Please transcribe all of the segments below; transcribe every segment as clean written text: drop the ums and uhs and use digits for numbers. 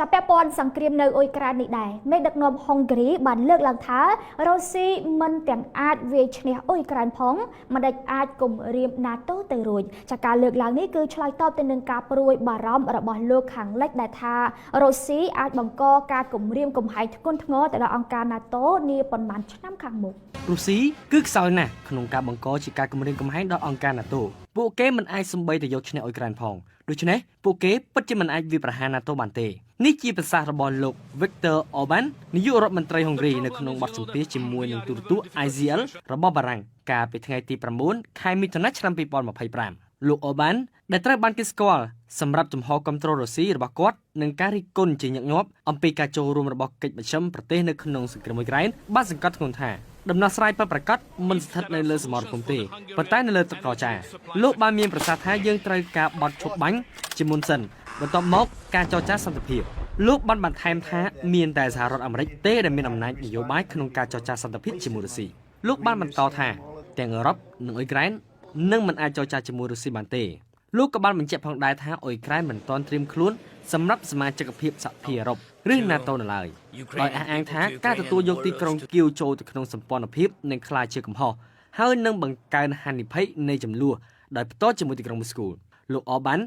ចាប់ពាក់ព័ន្ធសង្គ្រាមនៅអ៊ុយក្រែននេះដែរមេដឹកនាំហុងគ្រីបានលើកឡើងថារុស្ស៊ីមិនទាំងអាចវាយឈ្នះអ៊ុយក្រែនផងមិនដេចអាចគំរាម NATO ទៅរួចចាការលើកឡើងនេះគឺឆ្លើយតបទៅនឹងការព្រួយបារម្ភរបស់លោកខាងលិចដែលថារុស្ស៊ីអាចបង្កការគំរាមកំហែងធ្ងន់ធ្ងរទៅដល់អង្គការ NATO នាប៉ុន្មានឆ្នាំខាងមុខរុស្ស៊ីគឺខ្សោយណាស់ក្នុងការបង្កជាការគំរាមកំហែងដល់អង្គការ NATO ពួកគេមិនអាចសំបីទៅយកឈ្នះអ៊ុយក្រែនផងដូច្នេះពួកគេពិតជាមិនអាចវាយប្រហារ NATO បានទេនេះជាប្រសាសន៍របស់លោក Viktor Orban នាយករដ្ឋមន្ត្រីហុងគ្រីនៅក្នុងបទសម្ភាសន៍ជាមួយនឹងទូរទស្សន៍ IZL របស់បារាំងកាលពីថ្ងៃទី9ខែមិថុនាឆ្នាំ2025លោក Orban ដែលត្រូវបានគេស្គាល់សម្រាប់ចំហគាំទ្ររុស្ស៊ីរបស់គាត់នឹងការរិះគន់ជាញឹកញាប់អំពីការចូលរួមរបស់កិច្ចប្រជុំប្រទេសនៅក្នុងសង្គ្រាមអ៊ុយក្រែនបានសង្កត់ធ្ងន់ថាដំណោះស្រាយពិតប្រាកដមិនស្ថិតនៅលើសមរភូមិទេប៉ុន្តែនៅលើទឹកកកចាលោកបានមានប្រសាសន៍ថាយើងត្រូវការបត់ឈប់បាញ់ជាមុនសិនបន្ទាប់មកការចរចាសន្តិភាពលោកបានបន្ថែមថាមានតែសហរដ្ឋអាមេរិកទេដែលមានអំណាចនយោបាយក្នុងការចរចាសន្តិភាពជាមួយរុស្ស៊ីលោកបានបន្តថាទាំងអឺរ៉ុបនិងអ៊ុយក្រែននឹងមិនអាចចរចាជាមួយរុស្ស៊ីបានទេលោកក៏បានបញ្ជាក់ផងដែរថាអ៊ុយក្រែនមិនទាន់ត្រៀមខ្លួនសម្រាប់សមាជិកភាពសហភាពអឺរ៉ុបឬ NATO នៅឡើយដោយអះអាងថាការទទួលយកទីក្រុងគៀវចូលទៅក្នុងសម្ព័ន្ធភាពនឹងក្លាយជាកំហុសហើយនឹងបង្កើនហានិភ័យនៃចំនួនដោយផ្ទាល់ជាមួយទីក្រុងមូស្គូលោកអបាន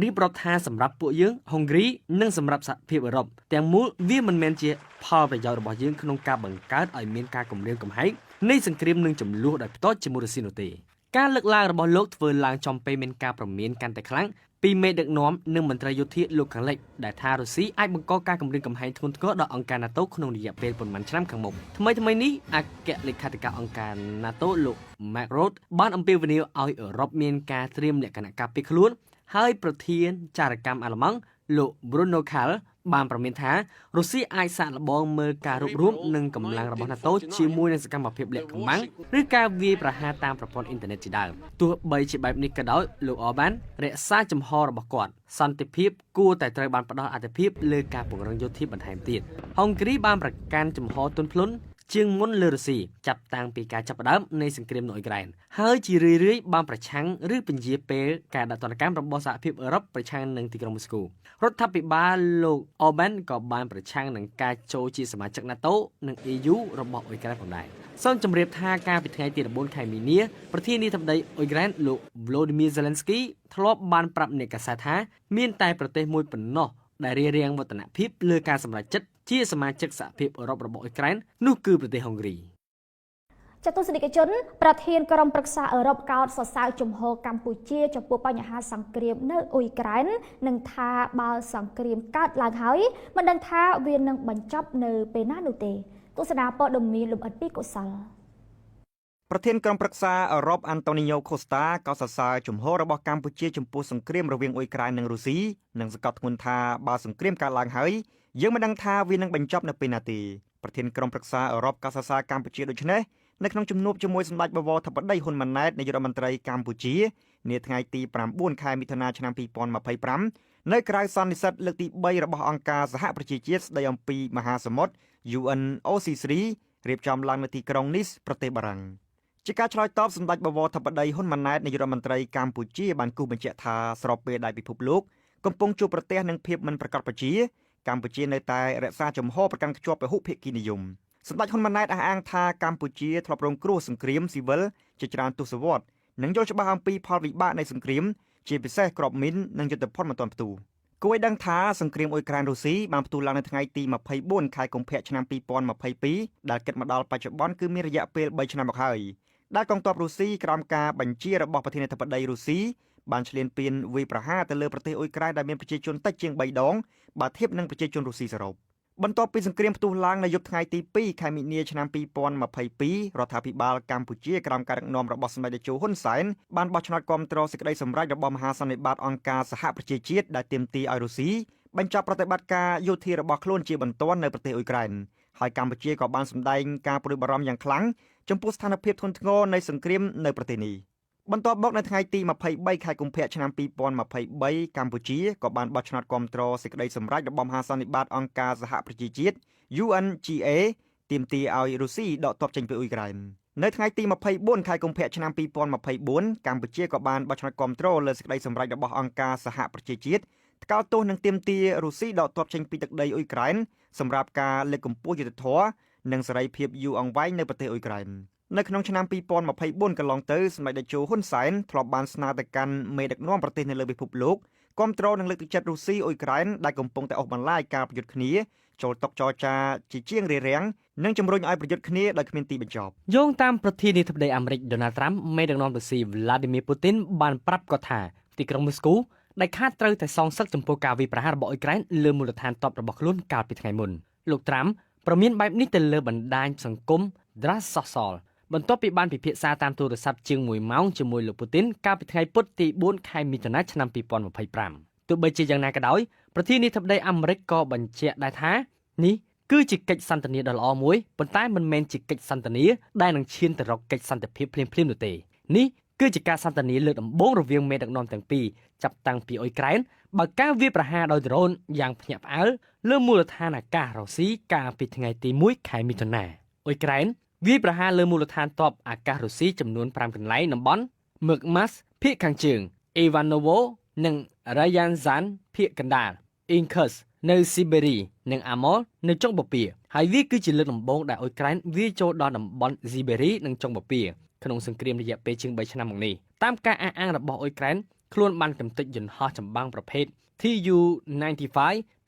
រៀបរាប់ថាសម្រាប់ពួកយើងហុងគ្រីនិងសម្រាប់សហភាពអឺរ៉ុបទាំងមូលវាមិនមែនជាផលប្រយោជន៍របស់យើងក្នុងការបង្កើតឲ្យមានការគំរាមកំហែងនៃសង្គ្រាមនិងចំនួនដោយផ្ទាល់ជាមួយរុស្ស៊ីនោះទេការលើកឡើងរបស់លោកធ្វើឡើងចំពេលមានការប្រមានកាន់តែខ្លាំងពីមេដឹកនាំនិងមន្ត្រីយោធាលោកខាងលិចដែលថារុស្ស៊ីអាចបង្កការគំរាមកំហែងធ្ងន់ធ្ងរដល់អង្គការ NATO ក្នុងរយៈពេលប៉ុន្មានឆ្នាំខាងមុខថ្មីនេះអគ្គលេខាធិការអង្គការ NATO លោក Mark Rutte បានអំពាវនាវឲ្យអឺរ៉ុបមានការត្រៀមលក្ខណៈការពារខ្លួនហើយប្រធានចារកម្មអាល្លឺម៉ង់លោក Bruno Kahl បានប្រមានថារុស្ស៊ីអាចសាកល្បងមើលការរួបរวมនិងកម្លាំងរបស់ NATO ជាមួយនឹងសកម្មភាពលាក់កំបាំងឬការវាយប្រហារតាមប្រព័ន្ធអ៊ីនធឺណិតជាដើមទោះបីជាបែបនេះក៏ដោយលោកអបានរក្សាចំហរបស់គាត់សន្តិភាពគួរតែត្រូវបានផ្ដល់អាទិភាពលើការពង្រឹងយោធាបន្ថែមទៀតហុងគ្រីបានប្រកាន់ចំហទន់ភ្លន់ជាងមុនលើរុស្ស៊ីចាប់តាំងពីការចាប់ផ្ដើមនៃសង្គ្រាមនៅអ៊ុយក្រែនហើយជារឿយៗបានប្រឆាំងឬពន្យាពេលការដាក់ទណ្ឌកម្មរបស់សហភាពអឺរ៉ុបប្រឆាំងនឹងទីក្រុងមូស្គូរដ្ឋាភិបាលលោកអបានក៏បានប្រឆាំងនឹងការចូលជាសមាជិក NATO និង EU របស់អ៊ុយក្រែនផងដែរសូមជម្រាបថាកាលពីថ្ងៃទី14ខែមីនាប្រធានាធិបតីអ៊ុយក្រែនលោក Volodymyr Zelensky ធ្លាប់បានប្រាប់អ្នកកាសែតថាមានតែប្រទេសមួយប៉ុណ្ណោះដែលរារាំងវឌ្ឍនភាពលើការសម្រេចចិត្តជាសមាជិកសហភាពអឺរ៉ុបរបស់អ៊ុយក្រែននោះគឺប្រទេសហុងគ្រីចតុស្និកជនប្រធានក្រុមប្រឹក្សាអឺរ៉ុបកោតសរសើរជំហរកម្ពុជាចំពោះបញ្ហាសង្គ្រាមនៅអ៊ុយក្រែននិងថាបើសង្គ្រាមកើតឡើងហើយមិនដឹងថាវានឹងបញ្ចប់នៅពេលណានោះទេទស្សនាព័ត៌មានលំអិតពីកុសលប្រធានក្រុមប្រឹក្សាអឺរ៉ុបអាន់តូនីញ៉ូខូស្តាក៏សរសើរជំហររបស់កម្ពុជាចំពោះសង្គ្រាមរវាងអ៊ុយក្រែននិងរុស្ស៊ីនិងសង្កត់ធ្ងន់ថាបើសង្គ្រាមកើតឡើងហើយយើងមិនដឹងថាវានឹងបញ្ចប់នៅពេលណាទេប្រធានក្រុមប្រឹក្សាអឺរ៉ុបក៏សរសើរកម្ពុជាដូចនេះនៅក្នុងជំនួបជាមួយសម្ដេចបវរធិបតីហ៊ុនម៉ាណែតនាយករដ្ឋមន្ត្រីកម្ពុជានាថ្ងៃទី9ខែមិថុនាឆ្នាំ2025នៅក្រៅសន្និសីទលើកទី3របស់អង្គការសហប្រជាជាតិស្តីអំពីមហាសមុទ្រ UNOC3 រៀបចំឡើងនៅទីក្រុងនីសប្រទេសបារាំងជាការឆ្លើយតបសម្ដេចបវរធិបតីហ៊ុនម៉ាណែតនាយករដ្ឋមន្ត្រីកម្ពុជាបានគូសបញ្ជាក់ថាស្របពេលដែលពិភពលោកកំពុងជួបប្រទះនឹងភាពមិនប្រាកដប្រជាកម្ពុជានៅតែរក្សាជំហរប្រកាន់ខ្ជាប់ពហុភាគីនិយមសម្ដេចហ៊ុនម៉ាណែតអះអាងថាកម្ពុជាធ្លាប់រងគ្រោះសង្គ្រាមស៊ីវិលជាច្រើនទសវត្សរ៍និងយល់ច្បាស់អំពីផលវិបាកនៃសង្គ្រាមជាពិសេសគ្រាប់មីននិងយុទ្ធភ័ណ្ឌមិនទាន់ផ្ទុះគួរឲ្យដឹងថាសង្គ្រាមអ៊ុយក្រែនរុស្ស៊ីបានផ្ទុះឡើងនៅថ្ងៃទី24ខែកុម្ភៈឆ្នាំ2022ដែលគិតមកដល់បច្ចុប្បន្នគឺមានរយៈពេល3ឆ្នាំមកហើយដែលកងទ័ពរុស្ស៊ីក្រោមការបញ្ជារបស់ប្រធានាធិបតីរុស្ស៊ីបានឈ្លានពានវាយប្រហារទៅលើប្រទេសអ៊ុយក្រែនដែលមានប្រជាជនតិចជាង3ដងបើធៀបនឹងប្រជាជនរុស្ស៊ីសរុបបន្ទាប់ពីសង្គ្រាមផ្ទុះឡើងនៅយប់ថ្ងៃទី2ខែមិនិនាឆ្នាំ2022រដ្ឋាភិបាលកម្ពុជាក្រោមការដឹកនាំរបស់សម្ដេចតេជោហ៊ុនសែនបានបោះឆ្នោតគាំទ្រសេចក្តីសម្រេចរបស់មហាសន្និបាតអង្គការសហប្រជាជាតិដែលទាមទារឲ្យរុស្ស៊ីបញ្ចប់ប្រតិបត្តិការយោធារបស់ខ្លួនជាបន្ទាន់នៅប្រទេសអ៊ុយក្រែនហើយកម្ពុជាក៏បានសម្ដែងការព្រួយបារម្ភយ៉ាងខ្លាំងចំពោះស្ថានភាពធ្ងន់ធ្ងរនៃសង្គ្រាមនៅប្រទេសនេះបន្ទាប់មកនៅថ្ងៃទី23ខែកុម្ភៈឆ្នាំ2023កម្ពុជាក៏បានបោះឆ្នោតគាំទ្រសេចក្តីសម្រេចរបស់មហាសន្និបាតអង្គការសហប្រជាជាតិ UNGA ទាមទារឲ្យរុស្ស៊ីដកទ័ពចេញពីអ៊ុយក្រែននៅថ្ងៃទី24ខែកុម្ភៈឆ្នាំ2024កម្ពុជាក៏បានបោះឆ្នោតគាំទ្រលើសេចក្តីសម្រេចរបស់អង្គការសហប្រជាជាតិ ថ្កោលទោសនឹងទាមទាររុស្ស៊ីដកទ័ពចេញពីទឹកដីអ៊ុយក្រែនសម្រាប់ការលើកកម្ពស់យុទ្ធធម៌និងសេរីភាពយូរអង្វែងនៅប្រទេសអ៊ុយក្រែននៅក្នុងឆ្នាំ2024កន្លងទៅសម្ដេចតេជោហ៊ុនសែនធ្លាប់បានស្នើទៅកាន់មេដឹកនាំប្រទេសនៅលើពិភពលោកគាំទ្រនិងលើកទឹកចិត្តរុស្ស៊ីអ៊ុយក្រែនដែលកំពុងតែអូសបន្លាយការប្រយុទ្ធគ្នាចូលតុចរចាជាជាងរារាំងនិងជំរុញឲ្យប្រយុទ្ធគ្នាដោយគ្មានទីបញ្ចប់យោងតាមប្រធានាធិបតីអាមេរិកដូណាល់ត្រាំមេដឹកនាំរុស្ស៊ីវ្លាឌីមៀពូទីនបានប្រាប់គាត់ថាទីក្រុងមូស្គូដែលខាតត្រូវតែសងសឹកចំពោះការវាយប្រហាររបស់អ៊ុយក្រែនលើមូលដ្ឋានទ័ពរបស់ខ្លួនកាលពីថ្ងៃមុនលោកត្រាំប្រមានបែបនេះទៅលើបណ្ដាញសង្គម Truth Social បន្ទាប់ពីបានពិភាក្សាតាមទូរស័ព្ទជាង1ម៉ោងជាមួយលោកពូទីនកាលពីថ្ងៃពុធទី4ខែមិថុនាឆ្នាំ2025ទោះបីជាយ៉ាងណាក៏ដោយប្រធានាធិបតីអាមេរិកក៏បញ្ជាក់ដែរថានេះគឺជាកិច្ចសន្ទនាដ៏ល្អមួយប៉ុន្តែមិនមែនជាកិច្ចសន្ទនាដែលនឹងឈានទៅរកកិច្ចសន្តិភាពភ្លាមៗនោះទេនេះគឺជាការសន្ទនាលើកដំបូងរវាងមេដឹកនាំទាំងពីរចាប់តាំងពីអ៊ុយក្រែនបើការវាយប្រហារដោយដ្រូនយ៉ាងភ្ញាក់ផ្អើលលើមូលដ្ឋានអាកាសរុស្ស៊ីកាលពីថ្ងៃទី1ខែមិថុនាអ៊ុយក្រែនវាយប្រហារលើមូលដ្ឋានទ័ពអាកាសរុស្ស៊ីចំនួន5កន្លែងតំបន់មឹកម៉ាស់ភាគខាងជើងអេវ៉ាណូវ៉ូនិងរ៉ាយ៉ានហ្សានភាគកណ្ដាលអ៊ីងខឹសនៅស៊ីបេរីនិងអាម៉លនៅចុងបពាហើយវាគឺជាលើកដំបូងដែលអ៊ុយក្រែនវាយចូលដល់តំបន់ស៊ីបេរីនិងចុងបពាក្នុងសង្គ្រាមរយៈពេលជាង3ឆ្នាំមកនេះតាមការអះអាងរបស់អ៊ុយក្រែនខ្លួនបានកំទេចយន្តហោះចម្បាំងប្រភេទ Tu-95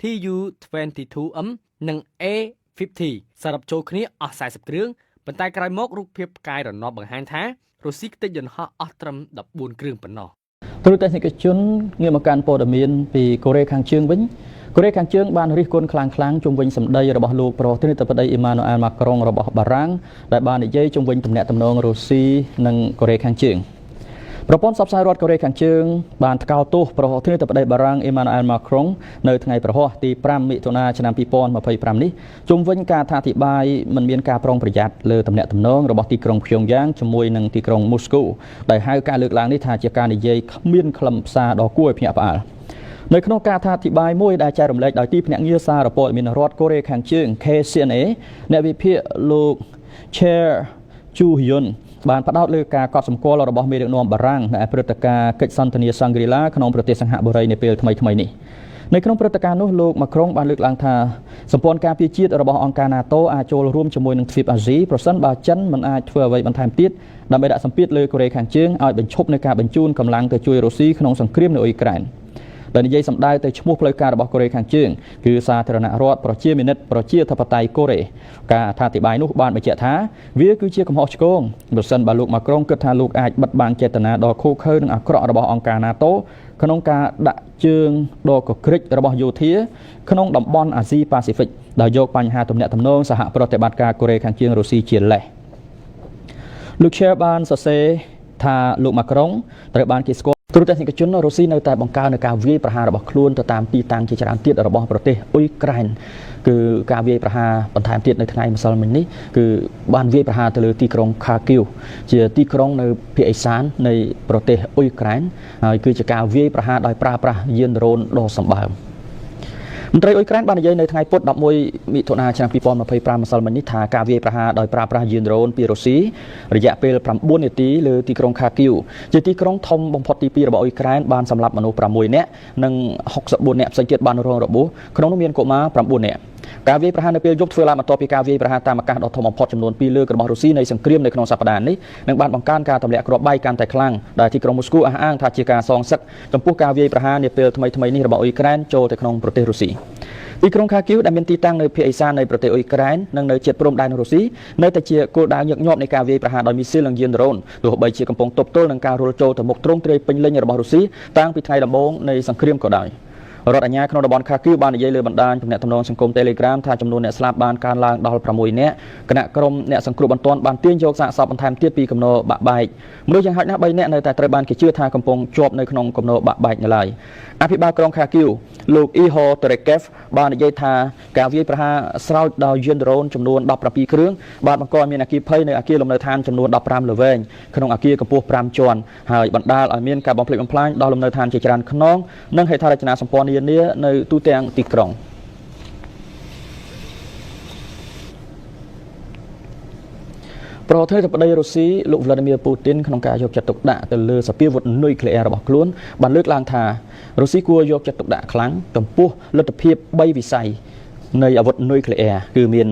Tu-22M និង A-50 សរុបចូលគ្នាអស់40គ្រឿងប៉ុន្តែក្រោយមករូបភាពផ្កាយរណបបង្ហាញថារុស្ស៊ីខ្ទេចយន្តហោះអស់ត្រឹម14គ្រឿងប៉ុណ្ណោះទូរទស្សនិកជនងាកមកកាន់ព័ត៌មានពីកូរ៉េខាងជើងវិញកូរ៉េខាងជើងបានរិះគន់ខ្លាំងៗជុំវិញសម្ដីរបស់លោកប្រធានាធិបតីអ៊ីម៉ានូអែលម៉ាក្រុងរបស់បារាំងដែលបាននិយាយជុំវិញទំនាក់ទំនងរុស្ស៊ីនិងកូរ៉េខាងជើងប្រព័ន្ធផ្សព្វផ្សាយរដ្ឋកូរ៉េខាងជើងបានថ្កោលទោសប្រធានាធិបតីបារាំងអ៊ីម៉ានូអែលម៉ាក្រុងនៅថ្ងៃប្រហ័សទី5មិថុនាឆ្នាំ2025នេះជុំវិញការថាធិប្បាយមិនមានការប្រុងប្រយ័ត្នលើទំនាក់ទំនងរបស់ទីក្រុងព្យុងយ៉ាងជាមួយនឹងទីក្រុងមូស្គូដែលហៅការលើកឡើងនេះថាជាការនិយាយគ្មានខ្លឹមសារដ៏គួរឲ្យភ្ញាក់ផ្អើលនៅក្នុងការថាធិប្បាយមួយដែលចែករំលែកដោយទីភ្នាក់ងារសារព័ត៌មានរដ្ឋកូរ៉េខាងជើង KCNA អ្នកវិភាគលោក Chair Chu Hyun បានផ្ដោតលើការកត់សម្គាល់របស់មេដឹកនាំបារាំងនៅព្រឹត្តិការណ៍កិច្ចសន្ទនាសង្គ្រីឡាក្នុងប្រទេសសង្ហបុរីនៅពេលថ្មីៗនេះនៅក្នុងព្រឹត្តិការណ៍នោះលោកម៉ាក្រុងបានលើកឡើងថាសម្ព័ន្ធការពារជាតិរបស់អង្គការ NATO អាចចូលរួមជាមួយនឹងទ្វីបអាស៊ីប្រសិនបើចិនមិនអាចធ្វើអ្វីបន្ថែមទៀតដើម្បីដាក់សម្ពាធលើកូរ៉េខាងជើងឲ្យបញ្ឈប់នៅការបញ្ជូនកម្លាំងទៅជួយរុស្ស៊ីក្នុងសង្គ្រាមនៅអ៊ុយក្រែនដែលនិយាយសម្ដៅទៅឈ្មោះផ្លូវការរបស់កូរ៉េខាងជើងគឺសាធារណរដ្ឋប្រជាមានិតប្រជាធិបតេយ្យកូរ៉េការអធិប្បាយនោះបានបញ្ជាក់ថាវាគឺជាកំហុសឆ្គងប្រសិនបើលោកម៉ាក្រុងគិតថាលោកអាចបិទបាំងចេតនាដ៏ឃោរឃៅនិងអាក្រក់របស់អង្គការ NATO ក្នុងការដាក់ជើងដ៏កក្រិចរបស់យោធាក្នុងតំបន់អាស៊ីប៉ាស៊ីហ្វិកដោយយកបញ្ហាទំនាក់ទំនងសហប្រតិបត្តិការកូរ៉េខាងជើងរុស្ស៊ីជាលេសលោក Chair បានសរសេរថាលោកម៉ាក្រុងត្រូវបានគេស្គាល់ទូរទស្សនិកជនរុស្ស៊ីនៅតែបង្កើនការវាយប្រហាររបស់ខ្លួនទៅតាមទីតាំងជាច្រើនទៀតរបស់ប្រទេសអ៊ុយក្រែនគឺការវាយប្រហារបន្ថែមទៀតនៅថ្ងៃម្សិលមិញនេះគឺបានវាយប្រហារទៅលើទីក្រុងខាគីវជាទីក្រុងនៅភាគឦសាននៃប្រទេសអ៊ុយក្រែនហើយគឺជាការវាយប្រហារដោយប្រើប្រាស់យានដ្រូនដ៏សម្បើមមន្ត្រីអ៊ុយក្រែនបាននិយាយនៅថ្ងៃពុធ11មិថុនាឆ្នាំ2025ម្សិលមិញនេះថាការវាយប្រហារដោយប្រើប្រាស់យានដ្រូនពីរុស្ស៊ីរយៈពេល9នាទីលើទីក្រុងខាគីវជាទីក្រុងធំបំផុតទី2របស់អ៊ុយក្រែនបានសម្លាប់មនុស្ស6នាក់និង64នាក់ផ្សេងទៀតបានរងរបួសក្នុងនោះមានកុមារ9នាក់ការវាយប្រហារនៅពេលយប់ធ្វើឡើងបន្ទាប់ពីការវាយប្រហារតាមអាកាសដ៏ធំបំផុតចំនួន2លើករបស់រុស្ស៊ីនៃសង្គ្រាមនៅក្នុងសប្តាហ៍នេះនឹងបានបង្កើនការទម្លាក់គ្រាប់បែកកាន់តែខ្លាំងដែលទីក្រុងមូស្គូអះអាងថាជាការសងសឹកចំពោះការវាយប្រហារនាពេលថ្មីៗនេះរបស់អ៊ុយក្រែនចូលទៅក្នុងប្រទេសរុស្ស៊ីទីក្រុងខាគីវដែលមានទីតាំងនៅភាគឦសាននៃប្រទេសអ៊ុយក្រែននិងនៅជិតព្រំដែនរុស្ស៊ីនៅតែជាគោលដៅញឹកញាប់នៃការវាយប្រហារដោយមីស៊ីលនិងយានដ្រូនទោះបីជាកំពុងទប់ទល់នឹងការរុលចូលទៅមុខទ្រង់ទ្រាយពេញលេញរបស់រុស្ស៊ីតាំងពីថ្ងៃដំបូងនៃសង្គ្រាមក៏ដោយរដ្ឋអាជ្ញាក្នុងតំបន់ខាគីវបាននិយាយលើបណ្ដាញទំនាក់ទំនងសង្គម Telegram ថាចំនួនអ្នកស្លាប់បានកើនឡើងដល់6នាក់គណៈក្រុមអ្នកសង្គ្រោះបន្ទាន់បានទាញយកសាកសពបន្ថែមទៀតពីគំនរបាក់បែកមនុស្សយ៉ាងហោចណាស់3នាក់នៅតែត្រូវបានគេជឿថាកំពុងជាប់នៅក្នុងគំនរបាក់បែកនៅឡើយអភិបាលក្រុងខាគីវលោក Ihor Terekev បាននិយាយថាការវាយប្រហារស្រោចដោយយានដ្រូនចំនួន17គ្រឿងបានបង្កឲ្យមានអគ្គិភ័យនៅអគារលំនៅឋានចំនួន15ល្វែងក្នុងអគារកម្ពស់5ជាន់ហើយបណ្ដាលឲ្យមានការបំផ្លិចបំផ្លាញដល់លំនៅឋានជាច្រើនខ្នងនិងហេដ្ឋារចនាសម្ព័ន្ធនានានៅទូទាំងទីក្រុង ប្រធានាធិបតីរុស្ស៊ីលោក Vladimir Putin ក្នុងការយកចិត្តទុកដាក់ទៅលើសភាវុធនុយក្លេអ៊ែររបស់ខ្លួនបានលើកឡើងថារុស្ស៊ីគួរយកចិត្តទុកដាក់ខ្លាំងចំពោះលទ្ធភាព3វិស័យនៃអាវុធនុយក្លេអ៊ែរគឺមាន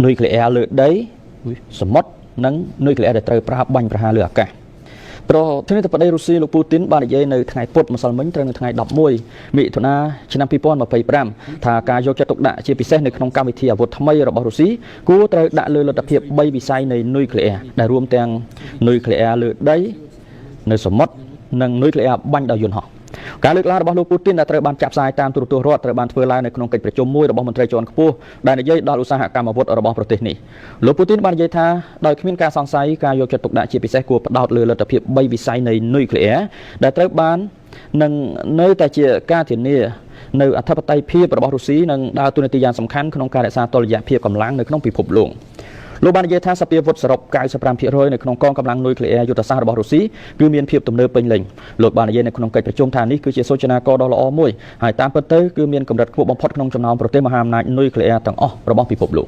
នុយក្លេអ៊ែរលើដីសមុទ្រនិងនុយក្លេអ៊ែរដែលត្រូវប្រើបាញ់ប្រហារលើអាកាសប្រធានាធិបតីរុស្ស៊ីលោក Putin បាននិយាយនៅថ្ងៃពុធម្សិលមិញត្រូវនៅថ្ងៃ11មិថុនាឆ្នាំ2025ថាការយកចិត្តទុកដាក់ជាពិសេសនៅក្នុងកម្មវិធីអាវុធថ្មីរបស់រុស្ស៊ីគួរត្រូវដាក់លើលទ្ធភាព3វិស័យនៃនុយក្លេអ៊ែរដែលរួមទាំងនុយក្លេអ៊ែរលើដីនៅសមុទ្រនិងនុយក្លេអ៊ែរបាញ់ដោយយន្តហោះការលើកឡើងរបស់លោក Putin ដែលត្រូវបានចាក់ផ្សាយតាមទូរទស្សន៍រដ្ឋត្រូវបានធ្វើឡើងនៅក្នុងកិច្ចប្រជុំមួយរបស់មន្ត្រីជាន់ខ្ពស់ដែលនិយាយដល់ឧស្សាហកម្មអាវុធរបស់ប្រទេសនេះលោក Putin បាននិយាយថាដោយគ្មានការសង្ស័យការយកចិត្តទុកដាក់ជាពិសេសគួរផ្ដោតលើលទ្ធភាព3វិស័យនៃនុយក្លេអ៊ែរដែលត្រូវបាននឹងនៅតែជាការធានានៅអធិបតេយ្យភាពរបស់រុស្ស៊ីនិងដើរតួនាទីយ៉ាងសំខាន់ក្នុងការរក្សាតុល្យភាពកម្លាំងនៅក្នុងពិភពលោកលោកបាននិយាយថាសភាវុធសរុប 95% នៅក្នុងកងកម្លាំងនុយក្លេអ៊ែរយុទ្ធសាស្ត្ររបស់រុស្ស៊ីគឺមានភាពទំនើបពេញលេញលោកបាននិយាយនៅក្នុងកិច្ចប្រជុំថានេះគឺជាសូចនាករដ៏ល្អមួយហើយតាមពិតទៅគឺមានកម្រិតខ្ពស់បំផុតក្នុងចំណោមប្រទេសមហាអំណាចនុយក្លេអ៊ែរទាំងអស់របស់ពិភពលោ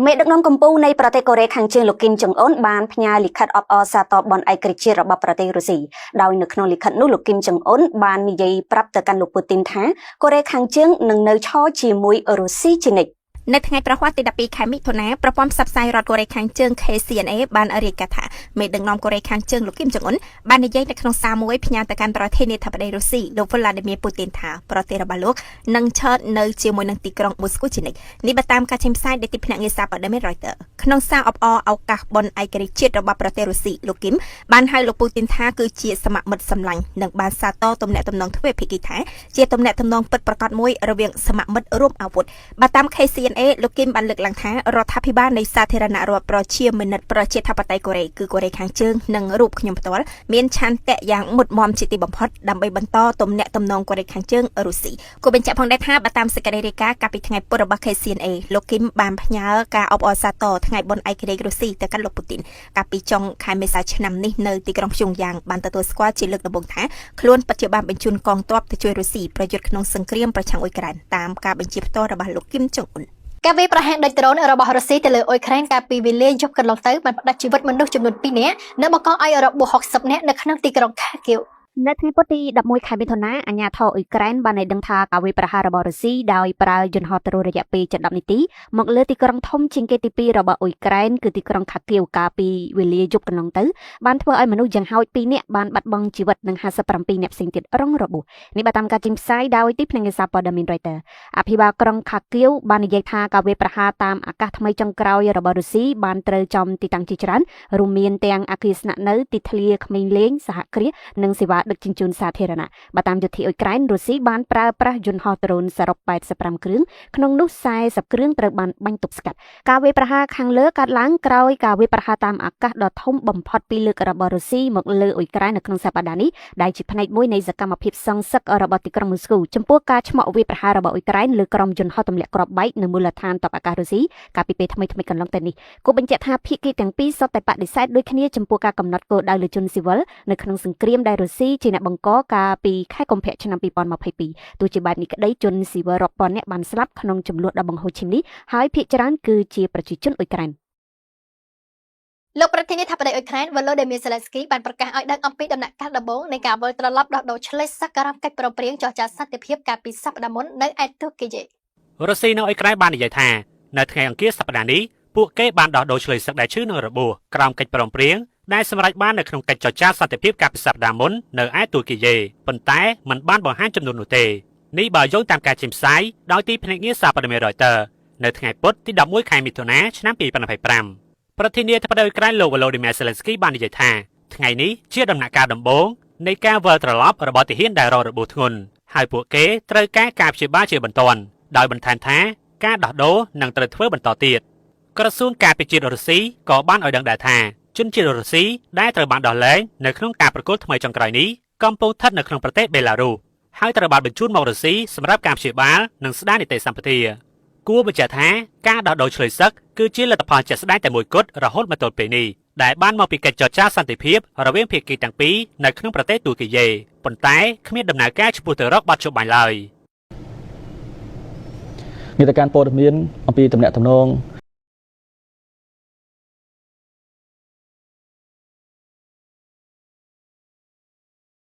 កមេដឹកនាំកម្ពុជានៃប្រទេសកូរ៉េខាងជើងលោកគីមចុងអ៊ុនបានផ្ញើលិខិតអបអរសាទរបនឯករាជ្យជាតិរបស់ប្រទេសរុស្ស៊ីដោយនៅក្នុងលិខិតនោះលោកគីមចុងអ៊ុនបាននិយាយប្រាប់ទៅកាន់លោកពូទីនថាកូរ៉េខាងជើងនឹងនៅឈរជាមួយរុស្ស៊ីជានិច្ចនៅថ្ងៃប្រហ័សទី12ខែមិថុនាប្រព័ន្ធផ្សព្វផ្សាយរដ្ឋកូរ៉េខាងជើង KCNA បានរាយការណ៍ថាមេដឹកនាំកូរ៉េខាងជើងលោកគីមចុងអ៊ុនបាននិយាយនៅក្នុងសារមួយផ្ញើទៅកាន់ប្រធានាធិបតីរុស្ស៊ីលោក Vladimir Putin ថាប្រទេសរបស់លោកនឹងឈរនៅជាមួយនឹងទីក្រុងមូស្គូជានិច្ចនេះបើតាមការចេញផ្សាយដោយទីភ្នាក់ងារសារព័ត៌មាន Reuters ក្នុងសារអបអរឱកាសបុណ្យឯករាជ្យជាតិរបស់ប្រទេសរុស្ស៊ីលោកគីមបានហៅលោក Putin ថាគឺជាសមមិត្តសម្លាញ់និងបានសាទរទំនាក់ទំនងទ្វេភាគីថាជាទំនាក់ទំនងពិតប្រាកដមួយរវាងសមមិត្តរួមអាវុធបើតាម KCNA លោកគីមបានលើកឡើងថារដ្ឋាភិបាលនៃសាធារណរដ្ឋប្រជាមានិតប្រជាធិបតេយ្យកូរ៉េគឺកូរ៉េខាងជើងនិងរូបខ្ញុំផ្ទាល់មានឆន្ទៈយ៉ាងមុតមមជាទីបំផុតដើម្បីបន្តទំនាក់ទំនងកូរ៉េខាងជើងរុស្ស៊ីគូបញ្ជាក់ផងដែរថាបើតាមសេចក្តីរាយការណ៍កាលពីថ្ងៃពុធរបស់ KCNA លោកគីមបានផ្ញើការអបអរសាទរថ្ងៃបុណ្យឯករាជ្យរុស្ស៊ីទៅកាន់លោកពូទីនកាលពីចុងខែមេសាឆ្នាំនេះនៅទីក្រុងព្យុងយ៉ាងបានទទួលស្គាល់ជាលើកដំបូងថាខ្លួនពិតជាបានបញ្ជូនកងទ័ពទៅជួយរុស្ស៊ីប្រយុទ្ធក្នុងសង្គ្រាមប្រឆាំងអ៊ុយក្រែនតាមការបញ្ជាផ្ទាល់របស់លោកគីមចុងអ៊ុនការវាយប្រហារដោយដ្រូនរបស់រុស្ស៊ីទៅលើអ៊ុយក្រែនកាលពីវេលាយប់កន្លងទៅបានផ្តាច់ជីវិតមនុស្សចំនួន2នាក់និងបង្កឲ្យរបួស60នាក់នៅក្នុងទីក្រុងខាគៀវនៅថ្ងៃពុធទី11ខែមិថុនាអាជ្ញាធរអ៊ុយក្រែនបានឲ្យដឹងថាការវាយប្រហាររបស់រុស្ស៊ីដោយប្រើយន្តហោះដ្រូនរយៈពេលជិត10នាទីមកលើទីក្រុងធំជាងគេទី2របស់អ៊ុយក្រែនគឺទីក្រុងខាគៀវកាលពីវេលាយប់កន្លងទៅបានធ្វើឲ្យមនុស្សយ៉ាងហោច2នាក់បានបាត់បង់ជីវិតនិង57នាក់ផ្សេងទៀតរងរបួសនេះបើតាមការចេញផ្សាយដោយទីភ្នាក់ងារសារព័ត៌មាន Reuters អភិបាលក្រុងខាគៀវបាននិយាយថាការវាយប្រហារតាមអាកាសថ្មីចុងក្រោយរបស់រុស្ស៊ីបានត្រូវចំទីតាំងជាច្រើនរួមមានទាំងអគារស្នាក់នៅទីធ្លាក្មេងលេងសហគ្រាសនិងសេវាដឹកជញ្ជូនសាធារណៈបើតាមយោធាអ៊ុយក្រែនរុស្ស៊ីបានប្រើប្រាស់យន្តហោះដ្រូនសរុប85គ្រឿងក្នុងនោះ40គ្រឿងត្រូវបានបាញ់ទប់ស្កាត់ការវាយប្រហារខាងលើកើតឡើងក្រោយការវាយប្រហារតាមអាកាសដ៏ធំបំផុតពីលើករបស់រុស្ស៊ីមកលើអ៊ុយក្រែននៅក្នុងសប្តាហ៍នេះដែលជាផ្នែកមួយនៃសកម្មភាពសងសឹករបស់ទីក្រុងមូស្គូចំពោះការឆ្មក់វាយប្រហាររបស់អ៊ុយក្រែនលើក្រុមយន្តហោះទម្លាក់គ្រាប់បែកនៅមូលដ្ឋានទ័ពអាកាសរុស្ស៊ីកាលពីពេលថ្មីៗកន្លងទៅនេះគូបញ្ជាក់ថាភាគីទាំងពីរសុទ្ធតែបដិសេធដូចគ្នាចំពោះការកំណត់គោលដៅលើជនស៊ីវិលនៅក្នុងសង្គ្រាមដែលរុស្ស៊ីជាអ្នកបង្កការពីខែកុម្ភៈឆ្នាំ2022ទោះជាបែបនេះក្តីជនស៊ីវិលរាប់ពាន់នាក់បានស្លាប់ក្នុងចំនួនដ៏បង្ហូរឈាមនេះហើយភាគច្រើនគឺជាប្រជាជនអ៊ុយក្រែនលោកប្រធានាធិបតីអ៊ុយក្រែន Volodymyr Zelensky បានប្រកាសឲ្យដឹងអំពីដំណាក់កាលដំបូងនៃការវិលត្រឡប់ដោះដូរឆ្លេសសក្ការៈកិច្ចព្រមព្រៀងចរចាសន្តិភាពកាលពីសប្តាហ៍មុននៅឯទូគីយេរុស្ស៊ីនៅអ៊ុយក្រែនបាននិយាយថានៅថ្ងៃអង្គារសប្តាហ៍នេះពួកគេបានដោះដូរឆ្លេសសឹកដែលឈឺនឹងរបួសក្រោមកិច្ចព្រមព្រៀងដែលសម្រេចបាននៅក្នុងកិច្ចចរចាសន្តិភាពកាលពីសប្តាហ៍មុននៅឯទូគីយេប៉ុន្តែมันបានបង្ហាញចំនួននោះទេនេះបើយោងតាមការចេញផ្សាយដោយទីភ្នាក់ងារសារព័ត៌មាន Reuters នៅថ្ងៃពុធទី11ខែមិថុនាឆ្នាំ2025ប្រធានាធិបតីអ៊ុយក្រែនលោក Volodymyr Zelensky បាននិយាយថាថ្ងៃនេះជាដំណាក់កាលដំបូងនៃការវិលត្រឡប់របស់ទាហានដែលរងរបួសធ្ងន់ហើយពួកគេត្រូវការព្យាបាលជាបន្ទាន់ដោយបន្ថែមថាការដោះដូរនឹងត្រូវធ្វើបន្តទៀតក្រសួងការពារជាតិរុស្ស៊ីក៏បានឲ្យដឹងដែរថាជនជាតិរុស្ស៊ីដែលត្រូវបានដោះលែងនៅក្នុងការប្រកួតថ្មីចុងក្រោយនេះកំពុងស្ថិតនៅក្នុងប្រទេសបេឡារុសហើយត្រូវបានបញ្ជូនមករុស្ស៊ីសម្រាប់ការព្យាបាលនិងស្ដារនីតិសម្បទាគួរបញ្ជាក់ថាការដោះដូរឆ្លើយសឹកគឺជាលទ្ធផលជាក់ស្ដែងតែមួយគត់រហូតមកទល់ពេលនេះដែលបានមកពីកិច្ចចរចាសន្តិភាពរវាងភាគីទាំងពីរនៅក្នុងប្រទេសទូគីយេប៉ុន្តែគ្មានដំណើរការឆ្ពោះទៅរកបទចុះបាញ់ឡើយមានតែការព័ត៌មានអំពីតំណែង